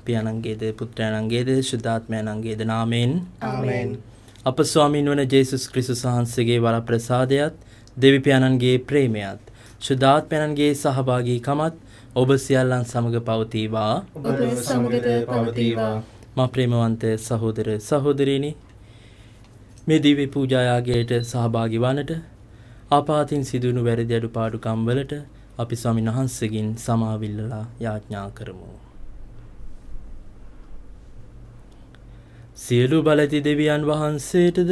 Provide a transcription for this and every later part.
පියාණන්ගේද පුත්‍රයන්ගේද ශුද්ධාත්මයන්ගේද නාමයෙන් ආමේන්. අප ස්වාමීන් වන ජේසුස් ක්‍රිස්තුස් වහන්සේගේ වරප්‍රසාදයත් දෙවි පියාණන්ගේ ප්‍රේමයත් ශුද්ධාත්මයන්ගේ සහභාගීකමත් ඔබ සියල්ලන් සමග පවතිවා. ඔබ සමගද පවතිවා. මා ප්‍රේමවන්ත සහෝදර සහෝදරීනි, මේ දිව්‍ය පූජායාගයට සහභාගී වන්නට ආපాతిන් සිදුණු වැරදි අඩුපාඩුකම් වලට අපි ස්වාමීන් වහන්සේගෙන් සමාව ඉල්ලලා යාඥා කරමු. සියලු බලති දෙවියන් වහන්සේටද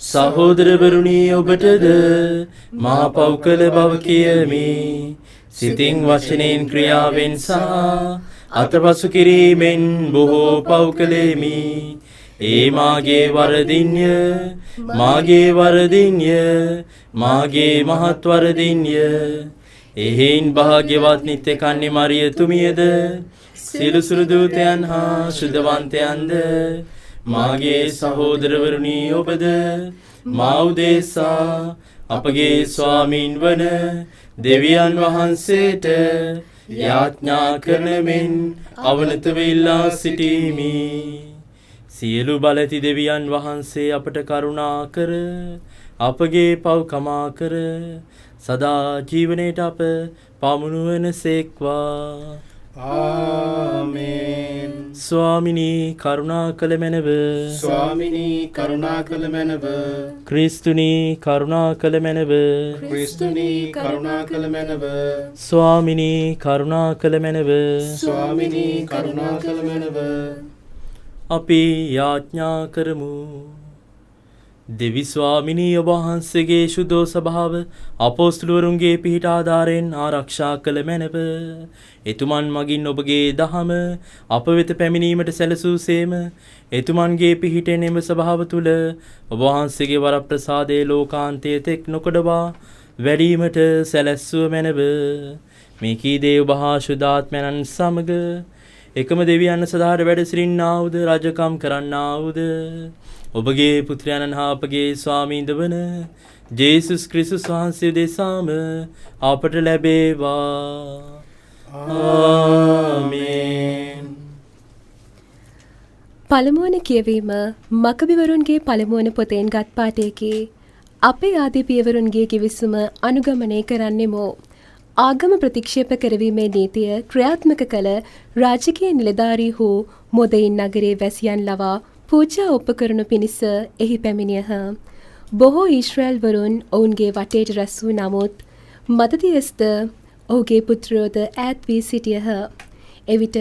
සහෝදරවරුනි ඔබටද මා පව් කළ බව කියමි. සිතින් වචනෙන් ක්‍රියාවෙන් සහ අතපසු කිරීමෙන් බොහෝ පව් කළෙමි. ඒ මාගේ වරදින්ය, මාගේ වරදින්ය, මාගේ මහත් වරදින්ය. එහෙයින් භාග්‍යවත් නිත්‍ය කන්‍ය මරියතුමියද සියලු සුළු දූතයන් හා ශුද්ධවන්තයන්ද මාගේ සහෝදරවරුනි ඔබද මා උදෙසා අපගේ ස්වාමීන් වන දෙවියන් වහන්සේට යාඥා කරනමින් අවනතව ඉල්ලා සිටීමි. සියලු බලති දෙවියන් වහන්සේ අපට කරුණා කර අපගේ පව් කමා කර සදා ජීවනයට අප පමුණුවන සේක්වා. ආමේන්. ස්වාමිනී කරුණා කළ මැනව. ස්වාමිනී කරුණා කළ මැනව. ක්‍රිස්තුනී කරුණා කළ මැනව. ක්‍රිස්තුනී කරුණා කළ මැනව. ස්වාමිනී කරුණා කළ මැනව. ස්වාමිනී කරුණා කළ මැනව. අපි යාඥා කරමු. දෙවි ස්වාමිනී ඔබ වහන්සේගේ ශුද්ධ ස්වභාව අපොස්තලවරුන්ගේ පිහිට ආධාරයෙන් ආරක්ෂා කළ මැනව. එතුමන් මගින් ඔබගේ දහම අප වෙත පැමිණීමට සැලසූසේම එතුමන්ගේ පිහිටෙන් එම ස්වභාව තුළ ඔබ වහන්සේගේ වරප්‍රසාදයේ ලෝකාන්තය තෙක් නොකඩවා වැඩීමට සැලැස්සුව මැනව. මේ කී දේ ඔබ හා ශුද්ධාත්මයන් සමග එකම දෙවියන් සදාට වැඩ සිටින්නාවුද රජකම් කරන්නාවුද ඔබගේ පුත්‍රයන්න් හා අපගේ ස්වාමීන්ද වන ජේසුස් ක්‍රිස්තුස් වහන්සේ දෙසාම අපට ලැබේවා. ආමේන්. පළමුවන කියවීම මකබිවරුන්ගේ පළමුවන පොතෙන් ගත් පාඨයකි. අපේ ආදී පියවරුන්ගේ කිවිසුම අනුගමනය කරන්නෙමු. ආගම ප්‍රතික්ෂේප කරවීමේ නීතිය ක්‍රියාත්මක කළ රාජකීය නිලධාරීහු මොදෙයින් නගරයේ වැසියන් ලවා පූජා උපකරණු පිණිස එහි පැමිණියහ. බොහෝ ඊශ්‍රායල් වරුන් ඔවුන්ගේ වටේට රැස් වූ නමුත් මතතියස්ද ඔහුගේ පුත්‍රයෝද ඈත් වී සිටියහ. එවිට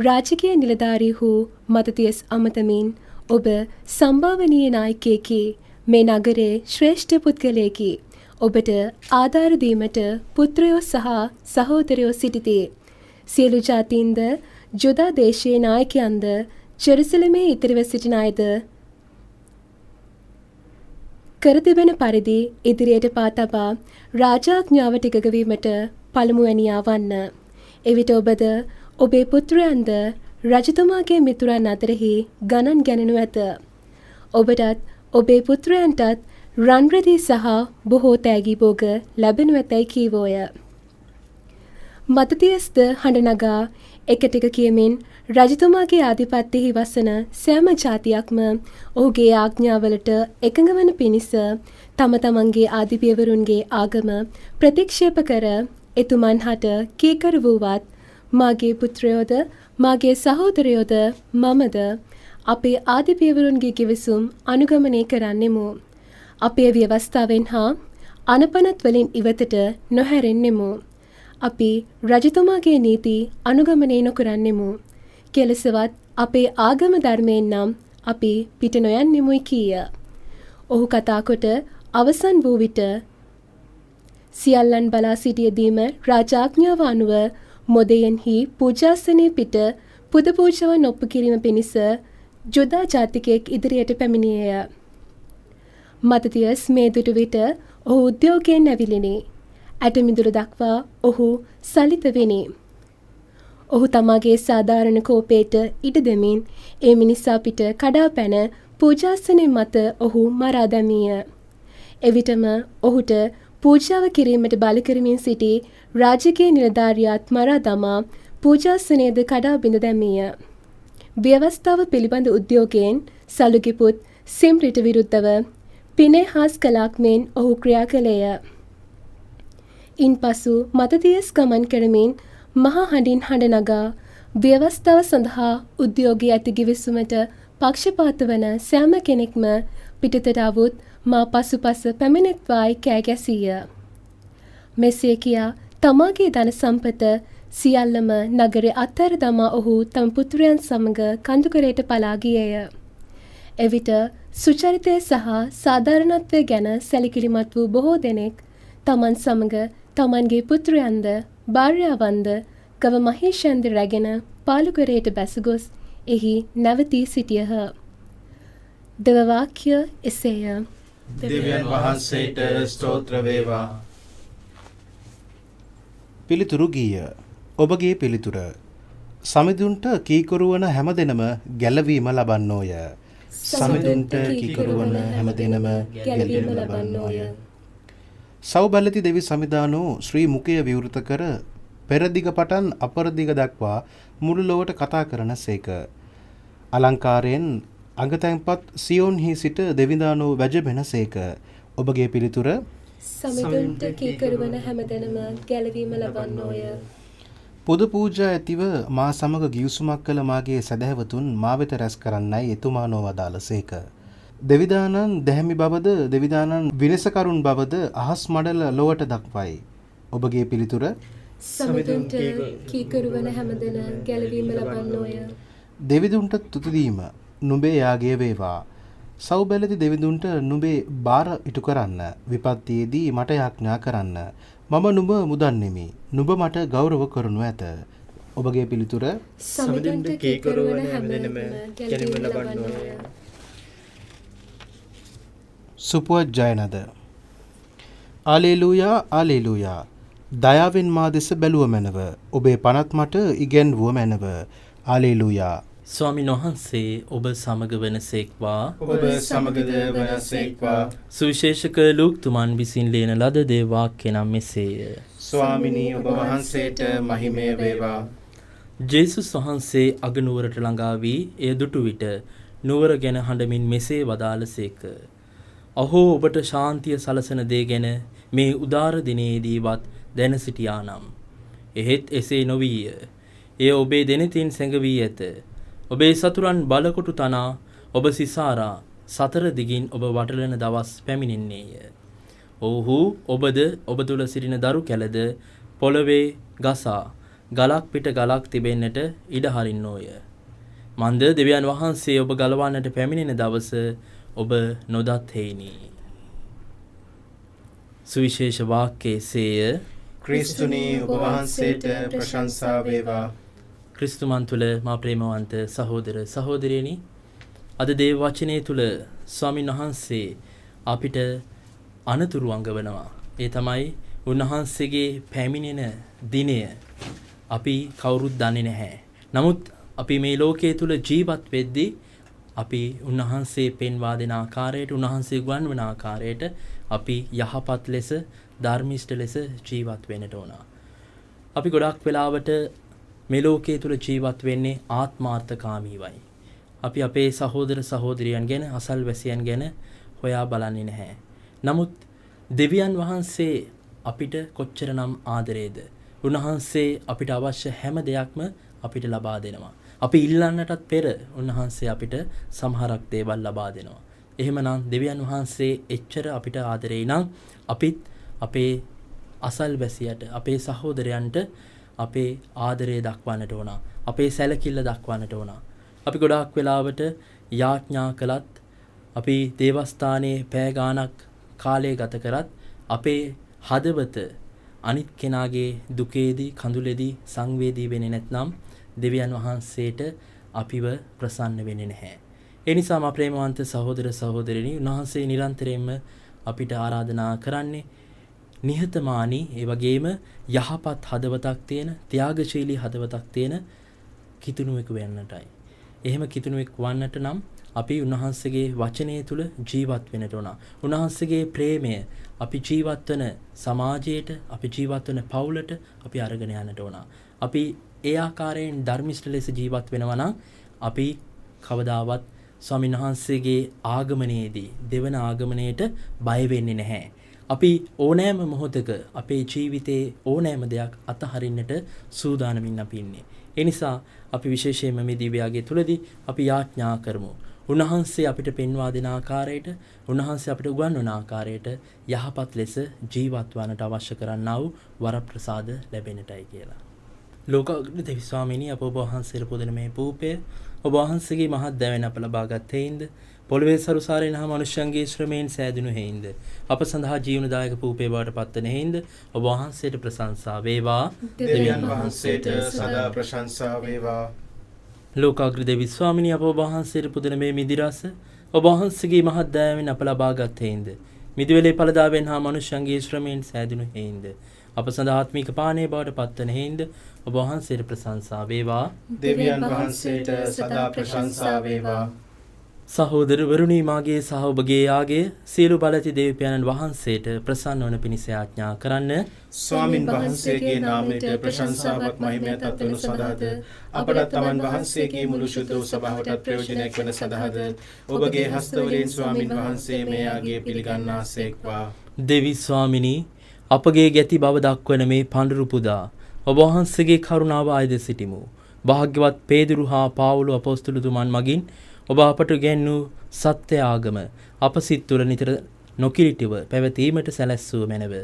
රාජකීය නිලධාරීහු මතතියස් අමතමින් ඔබ සම්භාවනීය නායකයෙකි, මේ නගරේ ශ්‍රේෂ්ඨ පුද්ගලයෙකි, ඔබට ආධාර දීමට පුත්‍රයෝ සහ සහෝදරයෝ සිටිති. සියලු ජාතීන්ද ජුදා දේශයේ නායකයන්ද ජෙරුසලමේ ඉතිරිව සිටින අයද කර තිබෙන පරිදි ඉදිරියට පා තබා රාජාඥාවට එකඟ වීමට පළමුවැනියා වන්න. එවිට ඔබද ඔබේ පුත්‍රයන්ද රජතුමාගේ මිතුරන් අතරෙහි ගණන් ගැනෙනු ඇත. ඔබටත් ඔබේ පුත්‍රයන්ටත් රන්රැදී සහ බොහෝ තෑගි භෝග ලැබෙනු ඇතැයි කීවෝය. මතතියස්ද හඬ නගා එක ටික කියමින් රජතුමාගේ ආධිපත්‍යෙහි වසන සෑම ජාතියක්ම ඔහුගේ ආඥාවලට එකඟ වන පිණිස තම තමන්ගේ ආදිපියවරුන්ගේ ආගම ප්‍රතික්ෂේප කර එතුමන් හට කීකරු වූවත් මාගේ පුත්‍රයෝද මාගේ සහෝදරයෝද මමද අපේ ආදිපියවරුන්ගේ කිවිසුම් අනුගමනය කරන්නෙමු. අපේ ව්‍යවස්ථාවෙන් හා අනපනත් වලින් ඉවතට නොහැරෙන්නෙමු. අපි රජතුමාගේ නීති අනුගමනය නොකරන්නෙමු. කෙලසවත් අපේ ආගම ධර්මයෙන් නම් අපි පිට නොයන්නෙමුයි කීය. ඔහු කතා කොට අවසන් වූ විට සියල්ලන් බලා සිටියදීම රාජාඥාව අනුව මොදෙයෙන්හි පූජාසනයේ පිට පුද පූජාවන් ඔප්පු කිරීම පිණිස ජුදා ජාතිකයෙක් ඉදිරියට පැමිණියේය. මතතියස් මේ දුටු විට ඔහු උද්‍යෝගයෙන් ඇවිලිනි. ඇටමිදුළු දක්වා ඔහු සලිත වෙනි. ඔහු තමාගේ සාධාරණ කෝපයට ඉඩ දෙමින් ඒ මිනිසා පිට කඩා පැන පූජාසනය මත ඔහු මරා දැමීය. එවිටම ඔහුට පූජාව කිරීමට බල කරමින් සිටි රාජකීය නිලධාරියාත් මරා දමා පූජාසනයේද කඩා බිඳ දැමීය. ව්‍යවස්ථාව පිළිබඳ උද්‍යෝගයෙන් සලුගේ පුත් සිම්රිට විරුද්ධව පිනේහාස් කළාක් මෙන් ඔහු ක්‍රියා කළේය. ඉන්පසු මතතියස් ගමන් කරමින් මහා හඬින් හඬ නගා ව්‍යවස්ථාව සඳහා උද්‍යෝගී ඇති ගිවිසුමට පක්ෂපාත වන සෑම කෙනෙක්ම පිටතට අවුත් මා පසුපස පැමිණෙත්වායි කෑ ගැසීය. මෙසේ කියා තමාගේ ධන සම්පත සියල්ලම නගරේ අත්හැර දමා ඔහු තම පුත්‍රයන් සමග කඳුකරයට පලා ගියේය. එවිට සුචරිතය සහ සාධාරණත්වය ගැන සැලකිලිමත් වූ බොහෝ දෙනෙක් තමන් සමග තමන්ගේ පුත්‍රයන්ද භාර්යාවන්ද ගව මහේෂයන්ද රැගෙන පාලුකරයට බැස ගොස් එහි නැවතී සිටියහ. දෙව වාක්‍ය එසේය. දෙවියන් වහන්සේට ස්තෝත්‍ර වේවා. පිළිතුරු ගීය. ඔබගේ පිළිතුර. සමිඳුන්ට කීකරු වන හැමදෙනම ගැලවීම ලබන්නෝය. සමිඳුන්ට කීකරු වන හැමදෙනම ගැලවීම ලබන්නෝය. සෞබැලති දෙවි සමිදානෝ ශ්‍රී මුඛය විවෘත කර පෙරදිග පටන් අපරදිග දක්වා මුළු ලොවට කතා කරන සේක. අලංකාරයෙන් අඟතැන්පත් සියොන්හි සිට දෙවිදානෝ වැජබෙන සේක. ඔබගේ පිළිතුර. සමිඳුන්ට කීකරු වන හැමදෙනම ගැලවීම ලබන්නෝය. පොදු පූජා ඇතිව මා සමග ගිවිසුමක් කළ මාගේ සැදැහැවතුන් මා වෙත රැස් කරන්නයි එතුමානෝ වදාළ සේක. දෙවිදානන් දැහැමි බවද දෙවිදානන් විනසකරුන් බවද අහස් මඩල ලොවට දක්වයි. ඔබගේ පිළිතුර. සමිඳුන්ට කීකරු වන හැමදෙන ගැලවීම ලබන්නෝය. දෙවිදුන්ට තුතිදීම නුඹේ යාගේ වේවා. සෞබැලති දෙවිදුන්ට නුඹේ බාර ඉටු කරන්න විපත්තියේදී මට යාඥා කරන්න. මම නුඹ මුදන්නෙමි. නුඹ මට ගෞරව කරනු ඇත. ඔබගේ පිළිතුර. සමිඳුන්ට කීකරු වන හැමදෙනම ගැලවීම ලබන්නෝය. සුපුවත් ජයනද. ආලේලූයා ආලේලූයා. දයාවෙන් මා දෙස බැලුව මැනව. ඔබේ පනත් මට ඉගැන්වුව මැනව. ආලේලූයා. ස්වාමීන් වහන්සේ ඔබ සමග වනසේක්වා. ඔබ සමගද වනසේක්වා. සුවිශේෂක ලූක්තුමන් විසින් ලියන ලද දේ වාක්‍ය නම් මෙසේය. ස්වාමිනී ඔබ වහන්සේට මහිමය වේවා. ජේසුස් වහන්සේ අගනුවරට ළඟා වී එය දුටු විට නුවර ගැන හඬමින් මෙසේ වදාළසේක. අහෝ ඔබට ශාන්තිය සලසන දේ ගැන මේ උදාර දිනයේදීවත් දැන සිටියානම්. එහෙත් එසේ නොවීය. එය ඔබේ දෙනෙතින් සැඟවී ඇත. ඔබේ සතුරන් බලකොටු තනා ඔබ සිසාරා සතර දිගින් ඔබ වටලන දවස් පැමිණෙන්නේය. ඔවුහු ඔබද ඔබ තුළ සිටින දරු කැලද පොළවේ ගසා ගලක් පිට ගලක් තිබෙන්නට ඉඩ හරින්නෝය. මන්ද දෙවියන් වහන්සේ ඔබ ගලවන්නට පැමිණෙන දවස ඔබ නොදත් හේනි. සුවිශේෂ වාක්‍යයේ සේය. ක්‍රිස්තුනී ඔබ වහන්සේට ප්‍රශංසා වේවා. ක්‍රිස්තුමන් තුළ මා ප්‍රේමවන්ත සහෝදර සහෝදරියනි, අද දේව වචනය තුළ ස්වාමීන් වහන්සේ අපිට අනතුරු අඟවනවා. ඒ තමයි උන්වහන්සේගේ පැමිණෙන දිනය අපි කවුරුත් දන්නේ නැහැ. නමුත් අපි මේ ලෝකයේ තුල ජීවත් වෙද්දී අපි උන්වහන්සේ පෙන්වා දෙන ආකාරයට, උන්වහන්සේ ගුවන් වන ආකාරයට අපි යහපත් ලෙස, ධර්මිෂ්ඨ ලෙස ජීවත් වෙන්නට ඕන. අපි ගොඩක් වෙලාවට මේ ලෝකයේ තුල ජීවත් වෙන්නේ ආත්මාර්ථකාමීවයි. අපි අපේ සහෝදර සහෝදරියන් ගැන, අසල්වැසියන් ගැන හොයා බලන්නේ නැහැ. නමුත් දෙවියන් වහන්සේ අපිට කොච්චරනම් ආදරේද? උන්වහන්සේ අපිට අවශ්‍ය හැම දෙයක්ම අපිට ලබා දෙනවා. අපි ඉල්ලන්නටත් පෙර උන්වහන්සේ අපිට සමහරක් දේවල් ලබා දෙනවා. එහෙමනම් දෙවියන් වහන්සේ එච්චර අපිට ආදරේ නම් අපිත් අපේ අසල්වැසියට, අපේ සහෝදරයන්ට අපේ ආදරය දක්වන්නට ඕන. අපේ සැලකිල්ල දක්වන්නට ඕන. අපි ගොඩාක් වෙලාවට යාඥා කළත්, අපි දේවස්ථානයේ පැය ගාණක් කාලය ගත කරත් අපේ හදවත අනිත් කෙනාගේ දුකේදී, කඳුලේදී සංවේදී වෙන්නේ නැත්නම් දෙවියන් වහන්සේට අපිව ප්‍රසන්න වෙන්නේ නැහැ. ඒ නිසා මා ප්‍රේමවන්ත සහෝදර සහෝදරියනි, උන්වහන්සේ නිරන්තරයෙන්ම අපිට ආරාධනා කරන්නේ නිහතමානී, ඒ වගේම යහපත් හදවතක් තියෙන, ත්‍යාගශීලී හදවතක් තියෙන කිතුණුවෙකු වෙන්නටයි. එහෙම කිතුණුවෙක් වන්නට නම් අපි උන්වහන්සේගේ වචනය තුළ ජීවත් වෙන්නට ඕන. උන්වහන්සේගේ ප්‍රේමය අපි ජීවත් වෙන සමාජයට, අපි ජීවත් වෙන පවුලට අපි අරගෙන යන්නට ඕන. අපි ඒ ආකාරයෙන් ධර්මිෂ්ඨ ලෙස ජීවත් වෙනවා නම් අපි කවදාවත් ස්වාමීන් වහන්සේගේ ආගමනයේදී දෙවන ආගමනයට බය වෙන්නේ නැහැ. අපි ඕනෑම මොහොතක අපේ ජීවිතයේ ඕනෑම දෙයක් අතහරින්නට සූදානමින් අපි ඉන්නේ. ඒ නිසා අපි විශේෂයෙන්ම මේ දිව්‍යයාගය තුලදී අපි යාඥා කරමු. උන්වහන්සේ අපිට පෙන්වා දෙන ආකාරයට, උන්වහන්සේ අපිට උගන්වන ආකාරයට යහපත් ලෙස ජීවත් වන්නට අවශ්‍ය කරන්නා වූ වරප්‍රසාද ලැබෙන්නටයි කියලා. ලෝකාග්‍ර දෙවි ස්වාමීනි, අප ඔබ වහන්සේට පුදන මේ පූපය ඔබ වහන්සේගේ මහත් දැවෙන අප ලබාගත් හේින්ද, පොළවේ සරුසාරේ නහ මනුෂ්‍යයන්ගේ ශ්‍රමයෙන් සෑදුණු හේින්ද, අප සඳහා ජීවනදායක පූපේ බවට පත්වන හේින්ද ඔබ වහන්සේට ප්‍රශංසා වේවා. දෙවියන් වහන්සේට සදා ප්‍රශංසා වේවා. ලෝකාග්‍ර දෙවි ස්වාමීනි, අප ඔබ වහන්සේට පුදන මේ මිදිරස ඔබ වහන්සේගේ මහත් දයාවෙන් අප ලබාගත් හේින්ද, මිදිවලේ ඵලදාවෙන් හා මනුෂ්‍යයන්ගේ ශ්‍රමයෙන් සෑදුණු හේින්ද, අප සඳහා ආත්මික පානීය බවට පත්වන හේින්ද ඔබ වහන්සේට ප්‍රශංසා වේවා. දෙවියන් වහන්සේට සදා ප්‍රශංසා වේවා. සහෝදරවරුනි, මාගේ සහ ඔබගේ යාගේ සියලු බලති දේවයන්න් වහන්සේට ප්‍රසන්න වන පිණිස යාඥා කරන්න. ස්වාමින් වහන්සේගේ නාමයට ප්‍රශංසාවත් මහිමයත් අත්වනු සඳහාද, අපට තමන් වහන්සේගේ මුළු ශුද්ධ වූ සභාවටත් ප්‍රයෝජනයක් වන සඳහාද ඔබගේ හස්තවලින් ස්වාමින් වහන්සේ මේ යාගේ පිළිගන්නාසේක්වා. දෙවි ස්වාමිනි, අපගේ ගැති බව දක්වන මේ පඬුරු පුදා ඔබ වහන්සේගේ කරුණාව ආයද සිටිමු. භාග්‍යවත් පේදුරු හා පාවුල අපොස්තුලතුමන් මගින් ඔබ අපට ගැන්වූ සත්‍ය ආගම අප සිත් තුළ නිතර නොකිලිටව පැවතීමට සැලැස්සුව මැනව.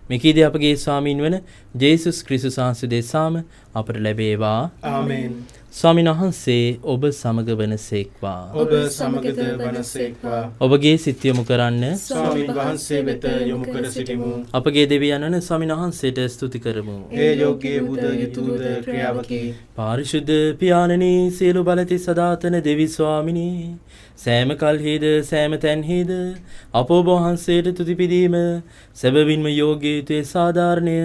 මෙකීද අපගේ ස්වාමීන් වන ජේසුස් ක්‍රිස්තුස් වහන්සේ දෙසාම අපට ලැබේවා. ආමේන්. ස්වාමීන් වහන්සේ ඔබ සමග වනසේක්වා. ඔබ සමගද වනසේක්වා. ඔබගේ සිත යොමු කරන්න ස්වාමින් වහන්සේ වෙත යොමු කර සිටිමු. අපගේ දෙවියන් වන ස්වාමීන් වහන්සේට ස්තුති කරමු. ඒ යෝග්‍ය බුද යුතුද ක්‍රියාවකි. පාරිශුද්ධ පියාණනි, සියලු බලති සදාතන දෙවි ස්වාමිනී, සෑම කල්හිද සෑම තැන්හිද අප ඔබ වහන්සේට තුති පිදීම සැබවින්ම යෝග්‍ය යුතුය, සාධාරණය,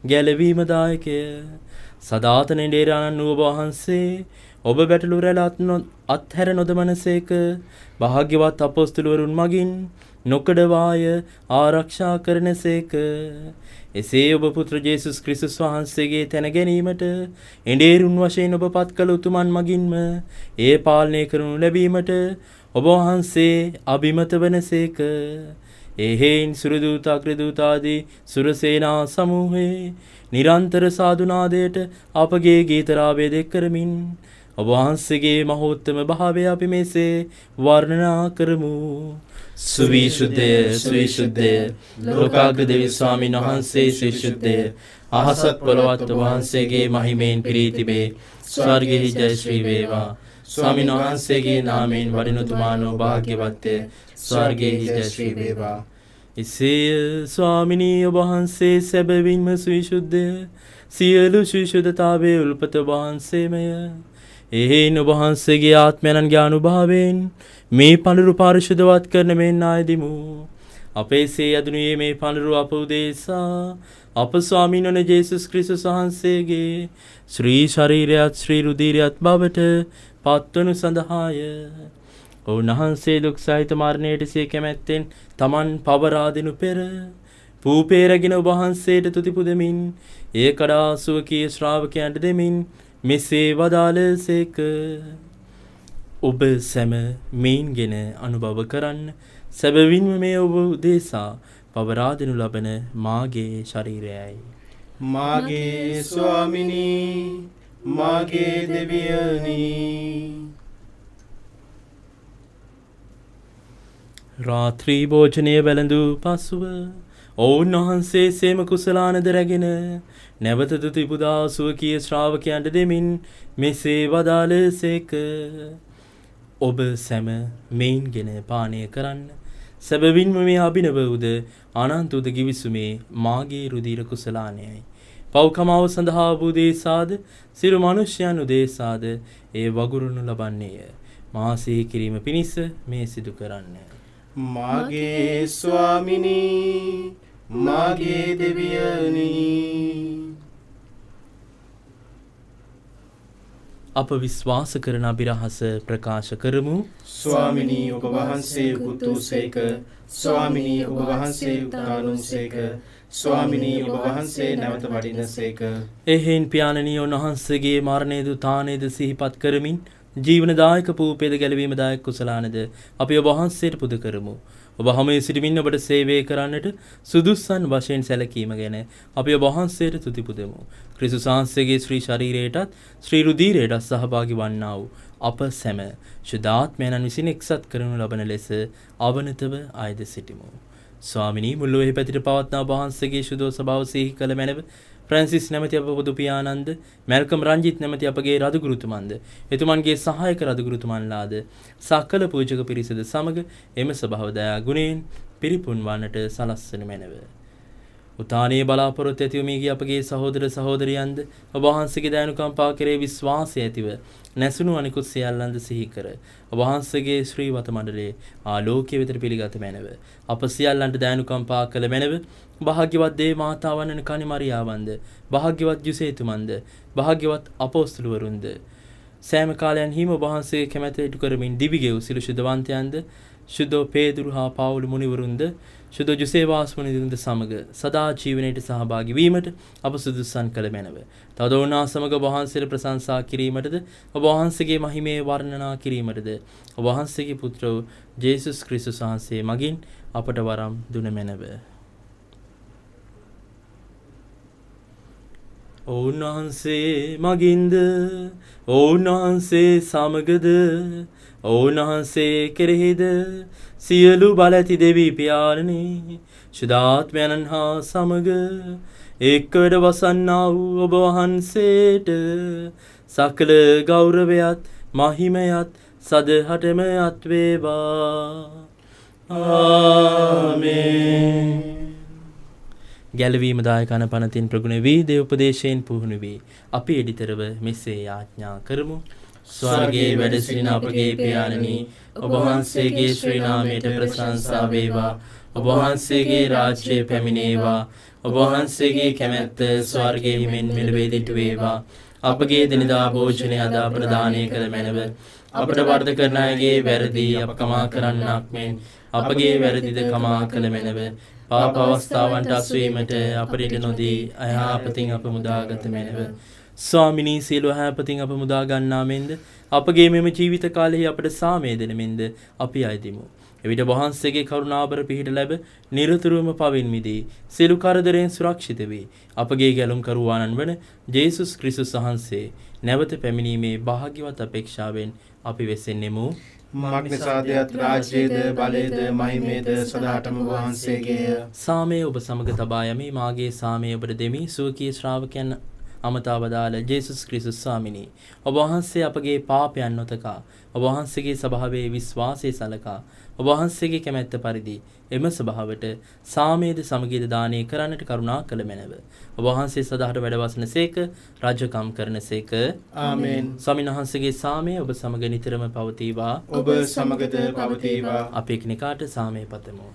ගැලවීමදායකය. සදාතන ඩේරාණන් වූ ඔබ වහන්සේ ඔබ බැටළු රැළ අත්හැර නොදමනසේක. භාග්‍යවත් අපොස්තුලවරුන් මගින් නොකඩවාය ආරක්ෂා කරනසේක. එසේ ඔබ පුත්‍ර ජේසුස් ක්‍රිස්තුස් වහන්සේගේ තැන ගැනීමට එඬේරුන් වශයෙන් ඔබ පත් කළ උතුමන් මගින්ම ඒ පාලනය කරනු ලැබීමට ඔබ වහන්සේ අභිමත වනසේක. එහෙයින් සුරදූත අග්‍රදූතාදී සුරසේනා සමූහයේ නිරන්තර සාදුනාදයට අපගේ ගීතරාවය දෙක් කරමින් ඔබ වහන්සේගේ මහෝත්තම භාවය අපි මෙසේ වර්ණනා කරමු. සුවිශුද්ධය, සුවිශුද්ධය, ලෝකාග්‍ර දෙවි ස්වාමීන් වහන්සේ සුවිශුද්ධය, අහසත් පොළොවත් වහන්සේගේ මහිමයෙන් පිරී තිබේ. ස්වර්ගෙහි ජය ශ්‍රී වේවා. ස්වාමීන් වහන්සේගේ නාමයෙන් වඩිනතුමානෝ භාග්‍යවත්ය. ස්වර්ගෙහි ජය ශ්‍රී වේවා. එසේය ස්වාමිනී, ඔබ වහන්සේ සැබවින්ම සුවිශුද්ධය, සියලු ශුද්ධතාවයේ උල්පත වහන්සේමය. එහෙයින් ඔබ වහන්සේගේ ආත්මයන්ගේ අනුභවයෙන් මේ පඬුරු පාරිශුද්ධවත් කරන මෙන් ආයදිමු. අපේ සේ යදුනුයේ මේ පඬුරු අප උදෙසා අප ස්වාමීන් වන ජේසුස් ක්‍රිස්තුස් වහන්සේගේ ශ්‍රී ශරීරයත් ශ්‍රී රුධිරයත් බවට පත්වනු සඳහාය. උන්වහන්සේ දුක් සහිත මරණයට සිය කැමැත්තෙන් තමන් පවරා දෙනු පෙර පූපේ රැගෙන ඔබ වහන්සේට තුති පුදමින් ඒ කඩා සුවකීය ශ්‍රාවකයන්ට දෙමින් මෙසේ වදාළසේක. ඔබ සැම මෙයින්ගෙන අනුභව කරන්න. සැබවින්ම මේ ඔබ උදෙසා පවරා දෙනු ලබන මාගේ ශරීරයයි. මාගේ ස්වාමිනී, මාගේ දෙවියනි. රාත්‍රී භෝජනය වැළඳූ පසුව ඔවුන් වහන්සේ සේම කුසලානද රැගෙන නැවත තුති පුදා සුවකීය ශ්‍රාවකයන්ට දෙමින් මෙසේ වදාළසේක. ඔබ සැම මෙයින්ගෙන පානය කරන්න. සැබවින්ම මේ අභිනව උද අනන්ත උද ගිවිසුමේ මාගේ රුධිර කුසලානයයි. පව්කමාව සඳහා වූ දේශාද සිරු මනුෂ්‍යයන් උදෙසාද ඒ වගුරුණු ලබන්නේය. මා සිහි කිරීම පිණිස මේ සිදු කරන්න. මාගේ ස්වාමිනී, මාගේ දෙවියනි. අප විශ්වාස කරන අභිරහස ප්‍රකාශ කරමු. ස්වාමිනී ඔබ වහන්සේ උතුසේක. ස්වාමිනී ඔබ වහන්සේ උදානුසේක. ස්වාමිනී ඔබ වහන්සේ නැවත වඩිනසේක. එහෙන් පියාණනී උන්වහන්සේගේ මරණයද උත්ථානයද සිහිපත් කරමින් ජීවනදායක පූපේද ගැලවීමදායක කුසලානද අපි ඔබ වහන්සේට පුද කරමු. ඔබ හැම සිටමින් ඔබට සේවය කරන්නට සුදුස්සන් වශයෙන් සැලකීම ගැන අපි ඔබ වහන්සේට තුති පුදමු. ක්‍රිස්තුස් වහන්සේගේ ශ්‍රී ශරීරයටත් ශ්‍රී රුධීරයටත් සහභාගී වන්නා වූ අප සැම ශුද්ධාත්මයන් විසින් එක්සත් කරනු ලබන ලෙස අවනතව ආයද සිටිමු. ස්වාමිනී මුල්ලොවෙහි පැතිර පවත්නා වහන්සේගේ ශුද්ධ ස්වභාව සිහි කළ මැනව ෆ්‍රැන්සිස් නැමැති අප පොදු පියාණන්ද මැල්කම් රංජිත් නැමැති අපගේ රදගුරුතුමන්ද එතුමන්ගේ සහායක රදගුරුතුමන්ලාද සකල පූජක පිරිසද සමග එම ස්වභාව දයා ගුණයෙන් පිරිපුන් වන්නට සලස්වනු මැනව. උතානයේ බලාපොරොත්තු ඇතිව මිය ගිය අපගේ සහෝදර සහෝදරියන්ද ඔබ වහන්සේගේ දයනුකම්පා කෙරේ විශ්වාසය ඇතිව නැසුණු අනිකුත් සියල්ලන්ද සිහි කර ඔබ වහන්සේගේ ශ්‍රී වත මණ්ඩලයේ ආලෝකයේ වෙතට පිළිගත මැනව. අප සියල්ලන්ට දයනුකම්පා කළ මැනව. භාග්‍යවත් දේව මාතාවන් වන කනි මරියාවන්ද භාග්‍යවත් යුසේතුමන්ද භාග්‍යවත් අපෝස්තලවරුන්ද සෑම කාලයන්හිම ඔබ වහන්සේගේ කැමැත ඉටු කරමින් දිවිගෙව් සිළු ශුද්ධවන්තයන්ද ශුද්ධ පේදුරු හා පාවුල මුනිවරුන්ද ශුද්ධ ජුසේවාස් මුනිවරුන්ද සමග සදා ජීවනයට සහභාගී වීමට අප සුදුසුසන් කළ මැනව. තවද ඔවුනා සමග ඔබ වහන්සේට ප්‍රශංසා කිරීමටද ඔබ වහන්සේගේ මහිමේ වර්ණනා කිරීමටද ඔබ වහන්සේගේ පුත්‍ර වූ ජේසුස් ක්‍රිස්තුස් වහන්සේ මගින් අපට වරම් දුන මැනව. ඔවුන්වහන්සේ මගින්ද ඔවුන්වහන්සේ සමගද ඔවුන්වහන්සේ කෙරෙහිද සියලු බල ඇති දෙවී පියාණනි ශුද්ධාත්මයන් හා සමග එක්වඩ වසන්නා වූ ඔබ වහන්සේට සකල ගෞරවයත් මහිමයත් සදහටම අත්වේවා. ආමේන්. ගැලවීම දායක අනපනතින් ප්‍රගුණ වී දේව උපදේශයෙන් පුහුණු වී අපි එඩිතරව මෙසේ යාඥා කරමු. ස්වර්ගයේ වැඩ සිටින අපගේ පියාණනි ඔබ වහන්සේගේ ශ්‍රී නාමයට ප්‍රශංසා වේවා. ඔබ වහන්සේගේ රාජ්‍යය පැමිණේවා. ඔබ වහන්සේගේ කැමැත්ත ස්වර්ගයේ මෙන් මෙලොවේ දිටු වේවා. අපගේ දිනදා භෝජනය අද ප්‍රදානය කළ මැනව. අපට වරද කරන අයගේ වැරදි අප කමා කරන්නක් මෙන් අපගේ වැරදිද කමා කළ මැනව. පාප අවස්ථාවන්ට අසුවීමට අපට නොදී අයහපතින් අප මුදාගත මැනව. ස්වාමිනී සියලු අයහපතින් අප මුදා ගන්නා මෙන්ද අපගේ මෙම ජීවිත කාලෙහි අපට සාමය දෙන මෙන්ද අපි අයදිමු. එවිට වහන්සේගේ කරුණාබර පිහිට ලැබ නිරතුරුවම පවින් මිදී සියලු කරදරයෙන් සුරක්ෂිත වේ. අපගේ ගැලුම් කරුවාණන් වන ජේසුස් ක්‍රිස්තුස් වහන්සේ නැවත පැමිණීමේ භාග්‍යවත් අපේක්ෂාවෙන් අපි වෙසෙන්නෙමු. මග්නසාදයත් රාජ්‍යයේද බලයේද මහිමේද සදාටම වහන්සේගේය. සාමය ඔබ සමග තබා යමි. මාගේ සාමය ඔබට දෙමි. සුවකී ශ්‍රාවකයන් අමතා වදාළ ජේසුස් ක්‍රිස්තුස් ස්වාමිනී ඔබ වහන්සේ අපගේ පාපයන් නොතකා ඔබ වහන්සේගේ ස්වභාවයේ විශ්වාසය සලකා ඔබ වහන්සේගේ කැමැත්ත පරිදි එම ස්වභාවයට සාමයේද සමගියද දානය කරන්නට කරුණා කළ මැනව. ඔබ වහන්සේ සදාට වැඩවසනසේක රාජකම් කරනසේක. ආමේන්. ස්වාමීන් වහන්සේගේ සාමය ඔබ සමග නිතරම පවතිවා. ඔබ සමගද පවතිවා. අපි එකිනෙකාට සාමය පතමු.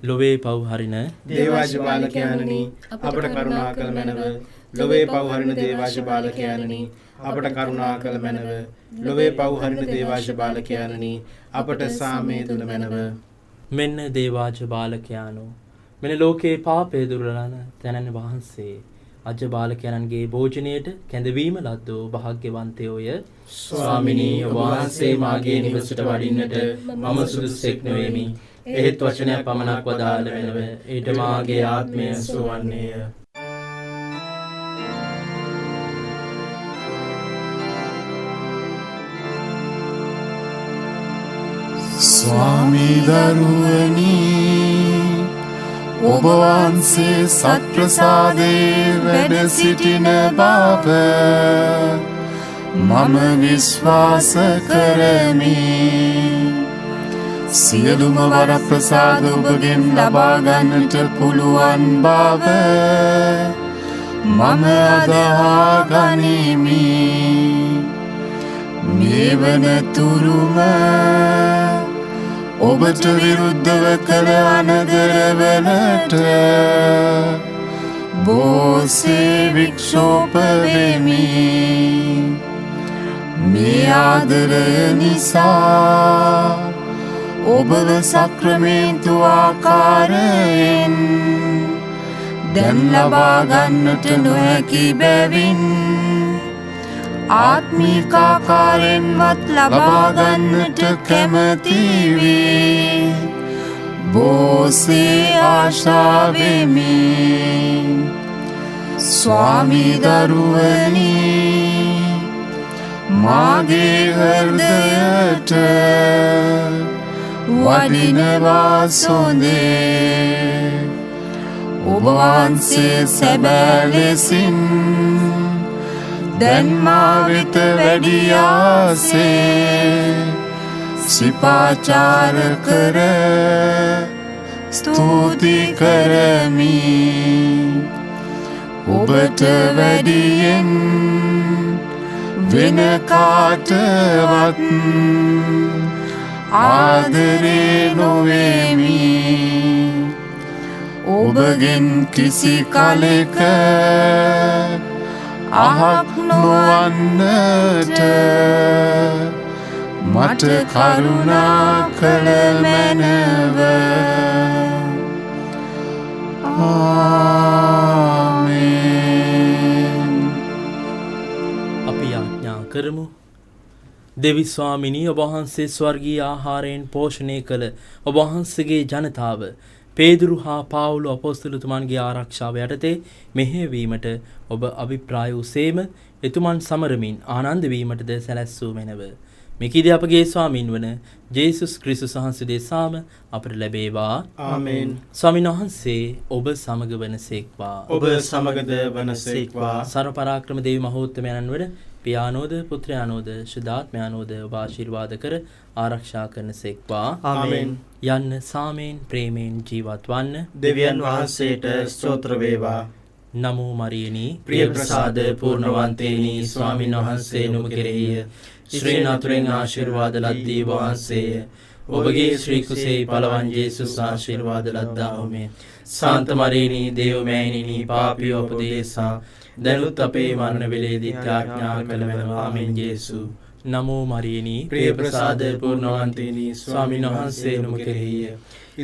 ලොවේ පව් හරින දේවාජ බාලකයාණනි අපට කරුණා කළ මැනව. ලොවේ පව් හරින දේවාජ බාලකයාණනි අපට කරුණා කළ මැනව. ලොවේ පව් හරින දේවාජ බාලකයාණනි අපට සාමය දුන මැනව. මෙන්න දේවාජ බාලකයාණෝ මෙන්න ලෝකේ පාපය දුරලන තැනැන් වහන්සේ අජ බාලකයන්ගේ භෝජනයට කැඳවීම ලද්දෝ භාග්‍යවන්තයෝය. ස්වාමිනී ඔබ වහන්සේ මාගේ නිවසට වඩින්නට මම සුදුස්සෙක් නොවෙමි. එහෙත් වචනයක් පමණක් වදාළ වෙනව ඊට මාගේ ආත්මය සුවන්නේය. ස්වාමී දරුවනි ඔබ වහන්සේ සත්ප්‍රසාදේ වැඩ සිටින බව මම විශ්වාස කරමි. සියලුම වරප්‍රසාද ඔබගෙන් ලබා ගන්නට පුළුවන් බව මම අදහා ගනිමි. මේ වනතුරුම ඔබට විරුද්ධව කළ අනදරවලට බෝසේ වික්ෂෝප වෙමි මේ ආදරය නිසා ඔබව සක්‍රමේන්තු ආකාරයෙන් දැන් ලබා ගන්නට නොහැකි බැවින් ආත්මික ආකාරයෙන්වත් ලබා ගන්නට කැමැති වේ බෝසේ ආශා වෙමි ස්වාමී දරුවනි මාගේ හෘදයට වඩිනවා සොඳේ ඔබ වහන්සේ සැබෑ ලෙසින් දැන් මා වෙත වැඩියාසේ සිපාචාර කර ස්තුති කරමි ඔබට වැඩියෙන් වෙන කාටවත් ආදරේ නොවෙමි ඔබගෙන් කිසි කලෙක අහක් නොවන්නට මට කරුණා කළ මැනව ආමේන් අපි යාඥා කරමු. දෙවි ස්වාමිනී ඔබ වහන්සේ ස්වර්ගීය ආහාරයෙන් පෝෂණය කළ ඔබ වහන්සේගේ ජනතාව පේදුරු හා පාවුල අපොස්තලතුමන්ගේ ආරක්ෂාව යටතේ මෙහෙයවීමට ඔබ අභිප්‍රාය වූසේම එතුමන් සමරමින් ආනන්ද වීමටද සැලැස්සූ මැනව. මෙකිද අපගේ ස්වාමින් වන ජේසුස් ක්‍රිස්තුස් වහන්සේ දෙසාම අපට ලැබේවා. ආමේන්. ස්වාමීන් වහන්සේ ඔබ සමග වනසේක්වා. ඔබ සමගද වනසේක්වා. සර්වපරාක්‍රම දේව මහෝත්තමයන්න් වන පියානෝද පුත්‍රයානෝද ශුද්ධාත්මයානෝද ඔබ ආශිර්වාද කර ආරක්ෂා කරනසේක්වා. ආමේන්. යන්න සාමයෙන් ප්‍රේමයෙන් ජීවත් වන්න දෙවියන් වහන්සේට ස්තෝත්‍ර වේවා. නමෝ මරියනි ප්‍රිය ප්‍රසාද පූර්ණවන්තේනි ස්වාමීන් වහන්සේ නුඹ කෙරෙහිය ශ්‍රී නතුරෙන් ආශිර්වාද ලද්දී වහන්සේය. ඔබගේ ශ්‍රී කුසේ පළවන් ජේසුස් ආශිර්වාද ලද්දාහුමේ. සාන්ත මරියනි දේව මෑණිනි පාපී උපදේශා දැනුත් අපේ මරණ වේලේදී ත්‍යාඥා කළ වෙනවා. ආමෙන් ජේසු. නමෝ මරියනි ප්‍රිය ප්‍රසාද පූර්ණවන්තේනි ස්වාමීන් වහන්සේ නුඹ කෙරෙහිය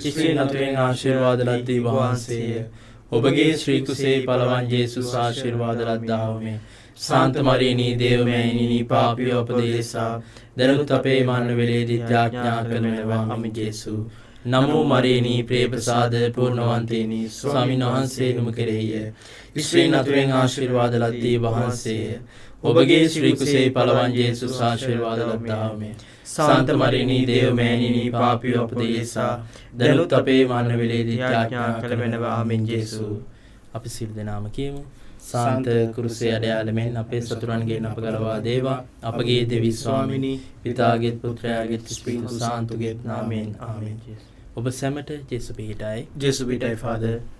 ශ්‍රී නතුරෙන් ආශිර්වාද ලද්දී වහන්සේය. ඔබගේ ශ්‍රී කුසේ පළවන් ජේසුස් ආශිර්වාද ලද්දාහුමේ. සාන්ත මරියනි දේව මෑණිනි පාපී උපදේශා දැනුත් අපේ මරණ වේලේදී ත්‍යාඥා කළ වෙනවා. ආමෙන් ජේසු. නමෝ මරියනි ප්‍රිය ප්‍රසාද පූර්ණවන්තේනි ස්වාමීන් වහන්සේ නුඹ කෙරෙහිය ශ්‍රී නතුරෙන් ආශිර්වාද ලද්දී වහන්සේය. ඔබගේ ශ්‍රී කුසේ පළවන් ජේසුස් ආශිර්වාද ලද්දාහුමේ. සාන්ත මරියනි දේව මෑණිනි පාපී උපදේශා දැනුත් අපේ මරණ වේලේදී ත්‍යාඥා කළ වෙනවා. ආමෙන් ජේසු. අපි සිල් දෙනාම කියමු. සාන්ත කුරුසේ අඩයාලමෙන් අපේ සතුරන්ගේ අප ගලවා දේවා. අපගේ දෙවි ස්වාමිනී පිතාගේත් පුත්‍රයාගේත් ස්පීතු සාන්තුගේත් නාමයෙන් ආමෙන්. ඔබ සැමට ජේසු පිහිටයි. ජේසු පිහිටයි ෆාදර්.